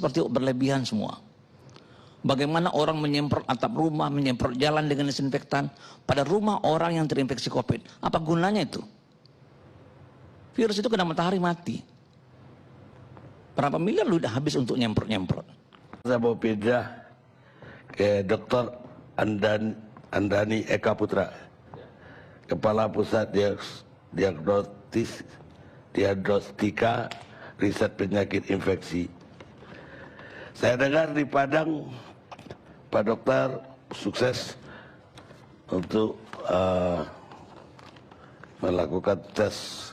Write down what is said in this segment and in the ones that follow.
seperti berlebihan semua. Bagaimana orang menyemprot atap rumah, menyemprot jalan dengan disinfektan pada rumah orang yang terinfeksi COVID. Apa gunanya itu? Virus itu kena matahari mati. Berapa miliar lu udah habis untuk nyemprot-nyemprot? Saya mau pindah ke Dr. Andani Eka Putra, Kepala Pusat Diagnostika Riset Penyakit Infeksi. Saya dengar di Padang, Pak Dokter sukses untuk melakukan tes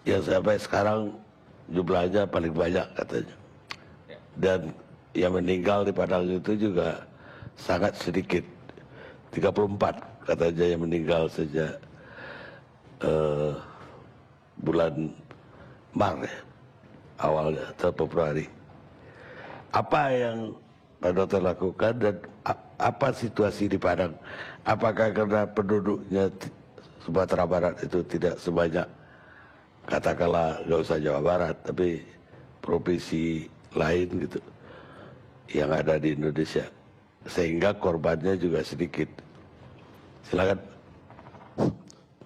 yang sampai sekarang jumlahnya paling banyak katanya. Dan yang meninggal di Padang itu juga sangat sedikit, 34 katanya yang meninggal sejak bulan Maret awalnya atau Februari. Apa yang Pak Dokter lakukan dan apa situasi di Padang? Apakah karena penduduknya Sumatera Barat itu tidak sebanyak, katakanlah nggak usah Jawa Barat, tapi provinsi lain gitu yang ada di Indonesia, sehingga korbannya juga sedikit? Silakan.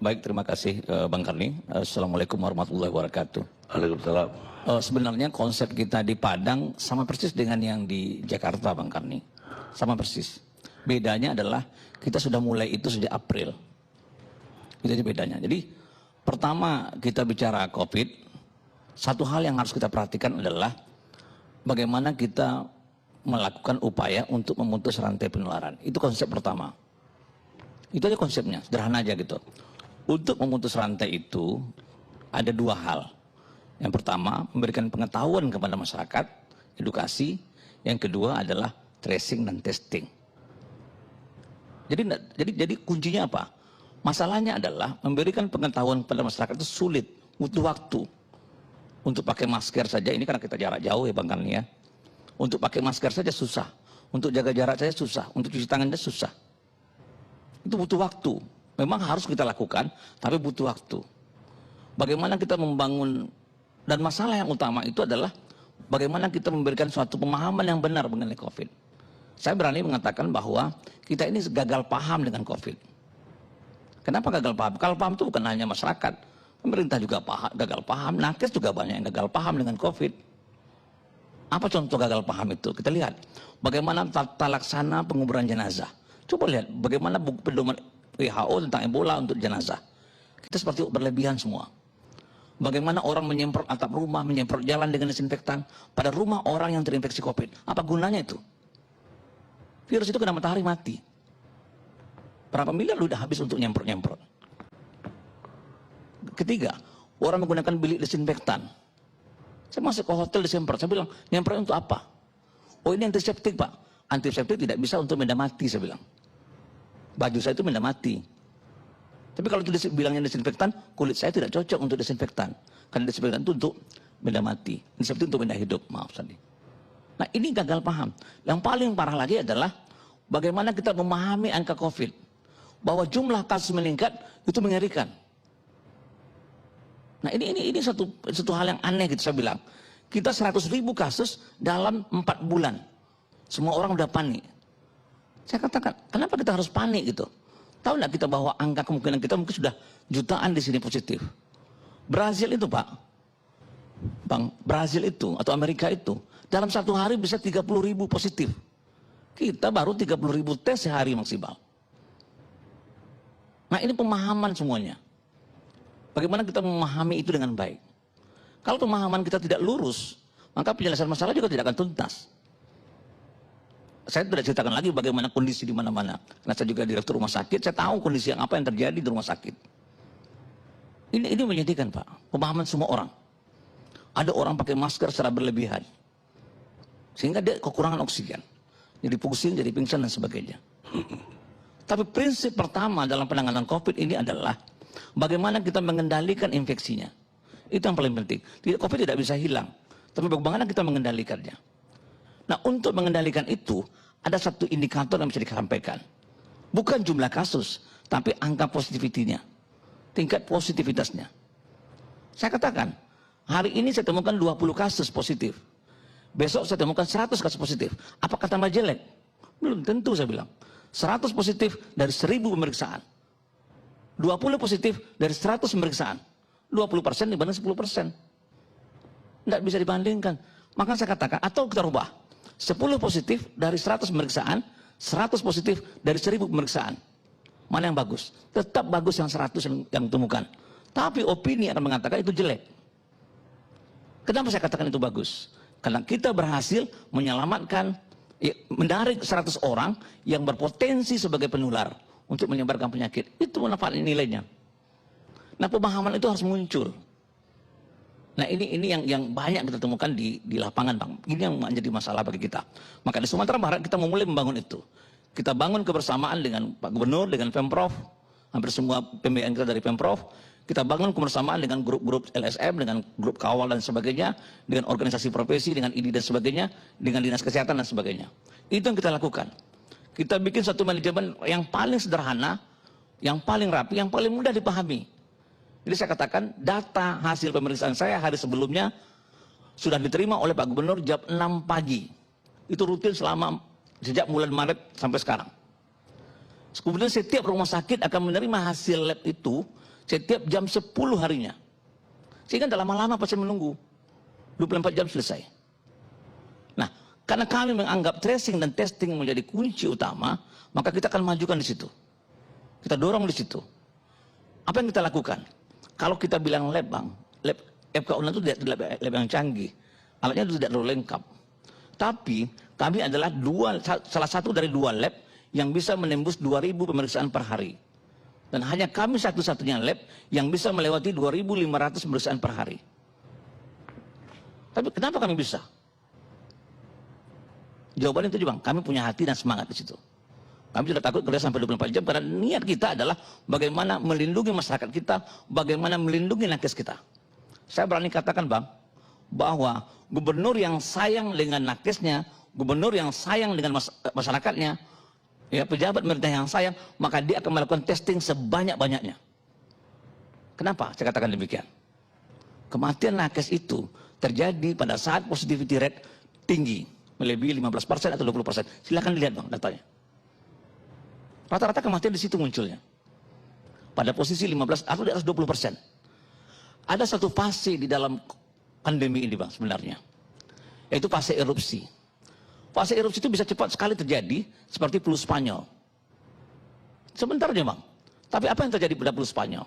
Baik, terima kasih Bang Karni. Assalamualaikum warahmatullahi wabarakatuh. Waalaikumsalam. Sebenarnya konsep kita di Padang sama persis dengan yang di Jakarta, Bang Karni. Sama persis. Bedanya adalah kita sudah mulai itu sejak April. Itu aja bedanya. Jadi pertama kita bicara COVID, satu hal yang harus kita perhatikan adalah bagaimana kita melakukan upaya untuk memutus rantai penularan. Itu konsep pertama. Itu aja konsepnya, sederhana aja gitu. Untuk memutus rantai itu ada dua hal. Yang pertama, memberikan pengetahuan kepada masyarakat, edukasi. Yang kedua adalah tracing dan testing. Jadi kuncinya apa? Masalahnya adalah memberikan pengetahuan kepada masyarakat itu sulit, butuh waktu. Untuk pakai masker saja, ini karena kita jarak jauh ya Bang Karni ya. Untuk pakai masker saja susah, untuk jaga jarak saja susah, untuk cuci tangan saja susah. Itu butuh waktu. Memang harus kita lakukan, tapi butuh waktu. Bagaimana kita membangun, dan masalah yang utama itu adalah bagaimana kita memberikan suatu pemahaman yang benar mengenai COVID. Saya berani mengatakan bahwa kita ini gagal paham dengan COVID. Kenapa gagal paham? Gagal paham itu bukan hanya masyarakat. Pemerintah juga gagal paham, nakes juga banyak yang gagal paham dengan COVID. Apa contoh gagal paham itu? Kita lihat bagaimana tata laksana penguburan jenazah. Coba lihat bagaimana pedoman WHO tentang Ebola untuk jenazah. Kita seperti berlebihan semua. Bagaimana orang menyemprot atap rumah, menyemprot jalan dengan disinfektan pada rumah orang yang terinfeksi COVID. Apa gunanya itu? Virus itu kena matahari mati. Berapa miliar lu udah habis untuk nyemprot-nyemprot? Ketiga, orang menggunakan bilik disinfektan. Saya masuk ke hotel disemprot, saya bilang, nyemprot untuk apa? Oh ini antiseptik Pak. Antiseptik tidak bisa untuk benda mati, saya bilang. Baju saya itu benda mati. Tapi kalau itu bilangnya disinfektan, kulit saya tidak cocok untuk disinfektan. Karena disinfektan itu untuk benda mati. Disinfektan untuk benda hidup, maaf tadi. Nah ini gagal paham. Yang paling parah lagi adalah bagaimana kita memahami angka COVID. Bahwa jumlah kasus meningkat itu mengerikan. Nah ini satu hal yang aneh gitu saya bilang. Kita 100.000 kasus dalam 4 bulan. Semua orang udah panik. Saya katakan, kenapa kita harus panik gitu? Tahu nggak kita bahwa angka kemungkinan kita mungkin sudah jutaan di sini positif. Brazil itu Pak, Bang, Brazil itu atau Amerika itu dalam satu hari bisa 30.000 positif. Kita baru 30.000 tes sehari maksimal. Nah ini pemahaman semuanya. Bagaimana kita memahami itu dengan baik. Kalau pemahaman kita tidak lurus, maka penyelesaian masalah juga tidak akan tuntas. Saya tidak ceritakan lagi bagaimana kondisi di mana-mana. Karena saya juga direktur rumah sakit, saya tahu kondisi yang apa yang terjadi di rumah sakit. Ini menyedihkan Pak, pemahaman semua orang. Ada orang pakai masker secara berlebihan. Sehingga dia kekurangan oksigen. Jadi pusing, jadi pingsan dan sebagainya. Tapi prinsip pertama dalam penanganan COVID ini adalah bagaimana kita mengendalikan infeksinya. Itu yang paling penting. COVID tidak bisa hilang. Tapi bagaimana kita mengendalikannya. Nah untuk mengendalikan itu ada satu indikator yang bisa disampaikan. Bukan jumlah kasus, tapi angka positivitinya. Tingkat positivitasnya. Saya katakan, hari ini saya temukan 20 kasus positif. Besok saya temukan 100 kasus positif. Apakah tambah jelek? Belum tentu, saya bilang. 100 positif dari 1000 pemeriksaan. 20 positif dari 100 pemeriksaan. 20% dibanding 10%. Tidak bisa dibandingkan. Maka saya katakan, atau kita rubah. 10 positif dari 100 pemeriksaan, 100 positif dari 1000 pemeriksaan. Mana yang bagus? Tetap bagus yang 100 yang ditemukan. Tapi opini akan mengatakan itu jelek. Kenapa saya katakan itu bagus? Karena kita berhasil menyelamatkan, menarik 100 orang yang berpotensi sebagai penular untuk menyebarkan penyakit. Itu manfaat nilainya. Nah, pemahaman itu harus muncul. Nah, ini yang banyak kita temukan di lapangan, Bang. Ini yang menjadi masalah bagi kita. Maka di Sumatera Barat kita mulai membangun itu. Kita bangun kebersamaan dengan Pak Gubernur, dengan Pemprov, hampir semua pembiayaan kita dari Pemprov. Kita bangun kebersamaan dengan grup-grup LSM, dengan grup kawal dan sebagainya, dengan organisasi profesi, dengan ID dan sebagainya, dengan dinas kesehatan dan sebagainya. Itu yang kita lakukan. Kita bikin satu manajemen yang paling sederhana, yang paling rapi, yang paling mudah dipahami. Jadi saya katakan data hasil pemeriksaan saya hari sebelumnya sudah diterima oleh Pak Gubernur jam 6 pagi. Itu rutin sejak bulan Maret sampai sekarang. Kemudian setiap rumah sakit akan menerima hasil lab itu setiap jam 10 harinya. Sehingga tidak lama-lama pasien menunggu. 24 jam selesai. Nah, karena kami menganggap tracing dan testing menjadi kunci utama, maka kita akan majukan di situ. Kita dorong di situ. Apa yang kita lakukan? Kalau kita bilang lab, Bang, lab FK Unan itu tidak lab yang canggih. Alatnya itu tidak terlalu lengkap. Tapi kami adalah salah satu dari 2 lab yang bisa menembus 2000 pemeriksaan per hari. Dan hanya kami satu-satunya lab yang bisa melewati 2500 pemeriksaan per hari. Tapi kenapa kami bisa? Jawabannya itu, Bang, kami punya hati dan semangat di situ. Kami tidak takut kerja sampai 24 jam karena niat kita adalah bagaimana melindungi masyarakat kita, bagaimana melindungi nakes kita. Saya berani katakan, Bang, bahwa gubernur yang sayang dengan nakesnya, gubernur yang sayang dengan masyarakatnya, ya, pejabat pemerintah yang sayang, maka dia akan melakukan testing sebanyak-banyaknya. Kenapa saya katakan demikian? Kematian nakes itu terjadi pada saat positivity rate tinggi, melebihi 15% atau 20%. Silahkan dilihat, Bang, datanya. Rata-rata kematian di situ munculnya. Pada posisi 15 atau di atas 20%. Ada satu fase di dalam pandemi ini, Bang, sebenarnya. Yaitu fase erupsi. Fase erupsi itu bisa cepat sekali terjadi seperti flu Spanyol. Sebentar aja, Bang. Tapi apa yang terjadi pada flu Spanyol?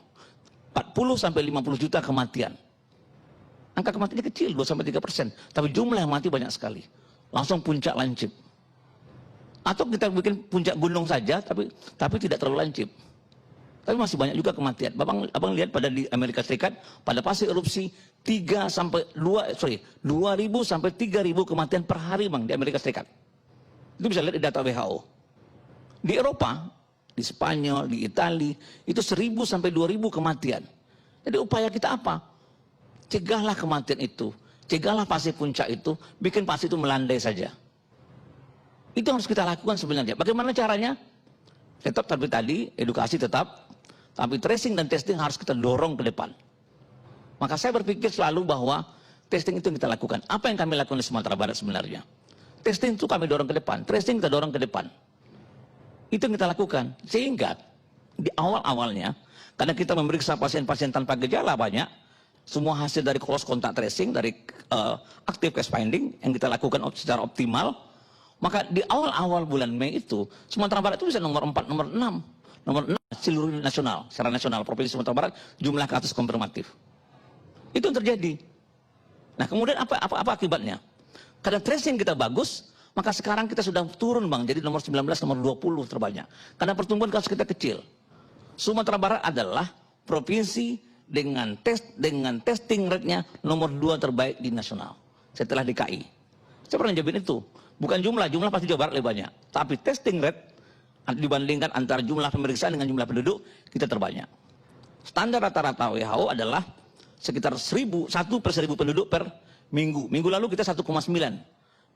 40 sampai 50 juta kematian. Angka kematiannya kecil, 2 sampai 3%. Tapi jumlah yang mati banyak sekali. Langsung puncak lancip. Atau kita bikin puncak gunung saja, tapi tidak terlalu lancip. Tapi masih banyak juga kematian. Abang lihat pada di Amerika Serikat, pada fase erupsi 2000 sampai 3000 kematian per hari, Bang, di Amerika Serikat. Itu bisa lihat di data WHO. Di Eropa, di Spanyol, di Italia, itu 1000 sampai 2000 kematian. Jadi upaya kita apa? Cegahlah kematian itu, cegahlah fase puncak itu, bikin fase itu melandai saja. Itu harus kita lakukan sebenarnya. Bagaimana caranya? Tetap tapi tadi, edukasi tetap, tapi tracing dan testing harus kita dorong ke depan. Maka saya berpikir selalu bahwa testing itu yang kita lakukan. Apa yang kami lakukan di Sumatera Barat sebenarnya? Testing itu kami dorong ke depan, tracing kita dorong ke depan. Itu yang kita lakukan. Sehingga di awal-awalnya, karena kita memeriksa pasien-pasien tanpa gejala banyak, semua hasil dari close contact tracing, dari active case finding yang kita lakukan secara optimal, maka di awal-awal bulan Mei itu, Sumatera Barat itu bisa nomor 4, nomor 6. Nomor 6 seluruh nasional, secara nasional, Provinsi Sumatera Barat, jumlah kasus konfirmatif. Itu yang terjadi. Nah, kemudian apa akibatnya? Karena tracing kita bagus, maka sekarang kita sudah turun, Bang, jadi nomor 19, nomor 20 terbanyak. Karena pertumbuhan kasus kita kecil. Sumatera Barat adalah provinsi dengan testing rate-nya nomor 2 terbaik di nasional, setelah DKI. Saya pernah jawabin itu. Bukan jumlah pasti Jawa Barat lebih banyak. Tapi testing rate dibandingkan antara jumlah pemeriksaan dengan jumlah penduduk, kita terbanyak. Standar rata-rata WHO adalah sekitar 1 per 1000 penduduk per minggu. Minggu lalu kita 1,9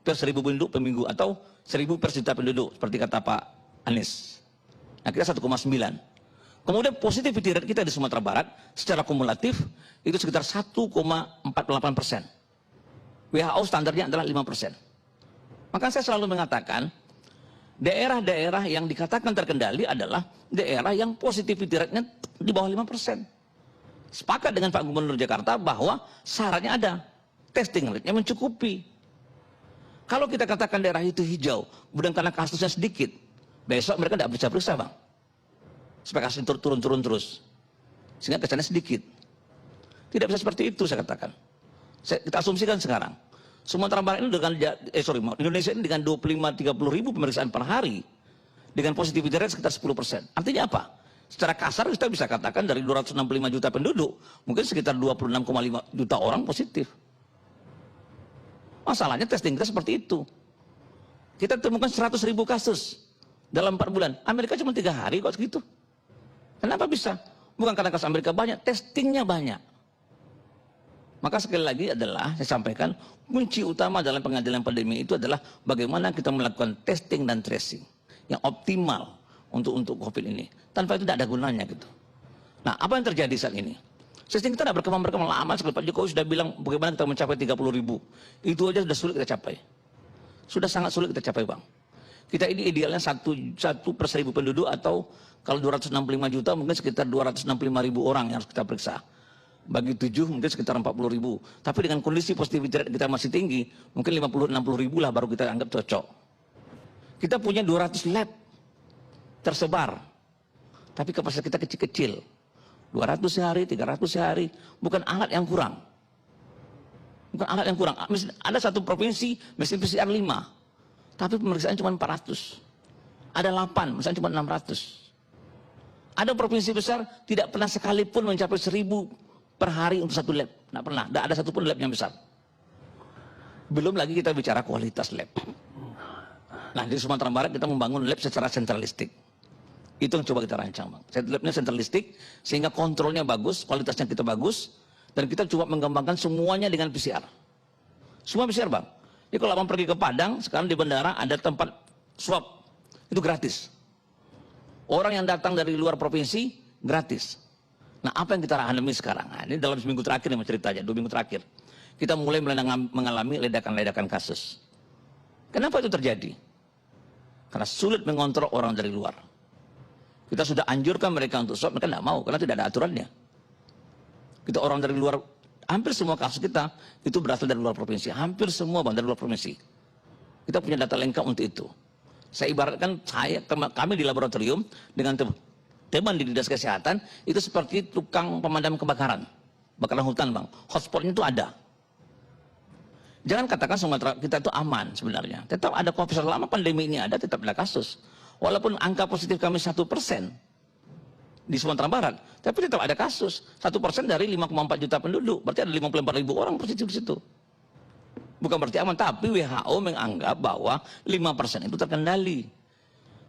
per 1000 penduduk per minggu. Atau 1000 per juta penduduk, seperti kata Pak Anies. Nah, kita 1,9. Kemudian positivity rate kita di Sumatera Barat secara kumulatif itu sekitar 1,48%. WHO standarnya adalah 5%. Maka saya selalu mengatakan, daerah-daerah yang dikatakan terkendali adalah daerah yang positivity rate-nya di bawah 5%. Sepakat dengan Pak Gubernur Jakarta bahwa syaratnya ada, testing rate-nya mencukupi. Kalau kita katakan daerah itu hijau, kemudian karena kasusnya sedikit, besok mereka tidak bisa periksa, Bang. Supaya kasusnya turun-turun terus. Sehingga kesannya sedikit. Tidak bisa seperti itu saya katakan. Kita asumsikan sekarang. Sumatera Barat ini dengan Indonesia ini dengan 25-30 ribu pemeriksaan per hari dengan positivity rate sekitar 10%. Artinya apa? Secara kasar kita bisa katakan dari 265 juta penduduk mungkin sekitar 26,5 juta orang positif. Masalahnya testing kita seperti itu. Kita temukan 100 ribu kasus dalam 4 bulan. Amerika cuma 3 hari kok segitu. Kenapa bisa? Bukan karena kasus Amerika banyak, testingnya banyak. Maka sekali lagi adalah saya sampaikan kunci utama dalam pengendalian pandemi itu adalah bagaimana kita melakukan testing dan tracing yang optimal untuk COVID ini. Tanpa itu tidak ada gunanya gitu. Nah, apa yang terjadi saat ini? Sistem kita tidak berkembang lama sekali. Pak Jokowi sudah bilang bagaimana kita mencapai 30 ribu. Itu aja sudah sulit kita capai. Sudah sangat sulit kita capai, Bang. Kita ini idealnya 1 per 1000 penduduk atau kalau 265 juta mungkin sekitar 265 ribu orang yang harus kita periksa. Bagi 7 mungkin sekitar 40 ribu. Tapi dengan kondisi positivity rate kita masih tinggi, mungkin 50-60 ribu lah baru kita anggap cocok. Kita punya 200 lab tersebar. Tapi kapasitas kita kecil-kecil. 200 sehari, 300 sehari. Bukan alat yang kurang. Bukan alat yang kurang. Ada satu provinsi mesin PCR 5. Tapi pemeriksaan cuma 400. Ada 8, misalnya cuma 600. Ada provinsi besar tidak pernah sekalipun mencapai 1000 per hari untuk satu lab. Tidak pernah. Tidak ada satupun lab yang besar. Belum lagi kita bicara kualitas lab. Nah, di Sumatera Barat kita membangun lab secara sentralistik. Itu yang coba kita rancang, Bang. Labnya sentralistik, sehingga kontrolnya bagus, kualitasnya kita bagus, dan kita coba mengembangkan semuanya dengan PCR. Semua PCR, Bang. Jadi kalau Abang pergi ke Padang, sekarang di bandara ada tempat swab. Itu gratis. Orang yang datang dari luar provinsi, gratis. Nah, apa yang kita alami sekarang? Nah, ini dalam seminggu terakhir nih ceritanya, 2 minggu terakhir. Kita mulai mengalami ledakan-ledakan kasus. Kenapa itu terjadi? Karena sulit mengontrol orang dari luar. Kita sudah anjurkan mereka untuk swab, mereka tidak mau karena tidak ada aturannya. Kita orang dari luar, hampir semua kasus kita itu berasal dari luar provinsi. Hampir semua, Bang, dari luar provinsi. Kita punya data lengkap untuk itu. Saya ibaratkan kami di laboratorium dengan teman di dinas kesehatan itu seperti tukang pemadam kebakaran hutan, Bang. Hotspotnya itu ada. Jangan katakan Sumatera kita itu aman sebenarnya. Tetap ada COVID. Selama pandemi ini ada, tetap ada kasus. Walaupun angka positif kami 1% di Sumatera Barat, tapi tetap ada kasus. 1% dari 5,4 juta penduduk, berarti ada 54 ribu orang positif di situ. Bukan berarti aman, tapi WHO menganggap bahwa 5% itu terkendali.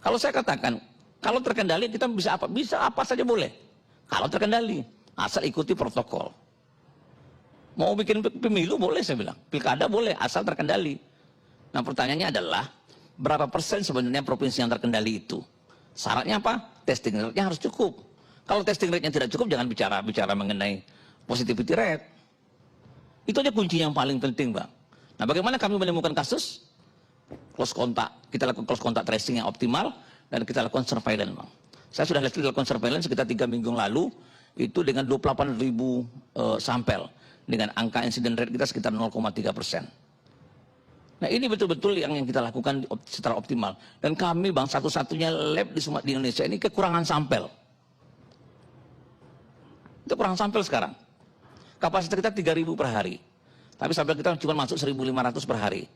Kalau saya katakan, kalau terkendali kita bisa apa? Bisa apa saja boleh. Kalau terkendali, asal ikuti protokol. Mau bikin pemilu boleh saya bilang. Pilkada boleh, asal terkendali. Nah pertanyaannya adalah, berapa persen sebenarnya provinsi yang terkendali itu? Syaratnya apa? Testing rate-nya harus cukup. Kalau testing rate-nya tidak cukup, jangan bicara mengenai positivity rate. Itu aja kunci yang paling penting, Bang. Nah bagaimana kami menemukan kasus? Close kontak. Kita lakukan close kontak tracing yang optimal, dan kita lakukan surveillance, Bang. Saya sudah lakukan surveillance sekitar 3 minggu lalu, itu dengan 28 ribu sampel. Dengan angka incident rate kita sekitar 0,3%. Nah ini betul-betul yang kita lakukan secara optimal. Dan kami, Bang, satu-satunya lab di Indonesia ini kekurangan sampel. Itu kurang sampel sekarang. Kapasitas kita 3.000 per hari. Tapi sampel kita cuma masuk 1.500 per hari.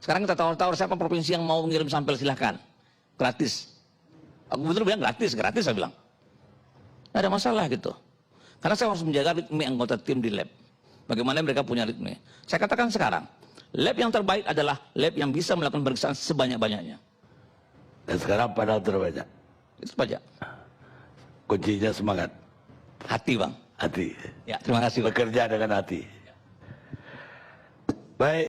Sekarang kita tawar-tawar siapa provinsi yang mau mengirim sampel silahkan. Gratis. Aku betul bilang gratis saya bilang. Nggak ada masalah gitu. Karena saya harus menjaga ritme anggota tim di lab. Bagaimana mereka punya ritme. Saya katakan sekarang, lab yang terbaik adalah lab yang bisa melakukan pemeriksaan sebanyak-banyaknya. Dan sekarang padahal terbanyak. Itu saja. Kuncinya semangat. Hati, Bang. Hati. Ya, terima kasih, Bang. Bekerja dengan hati. Baik.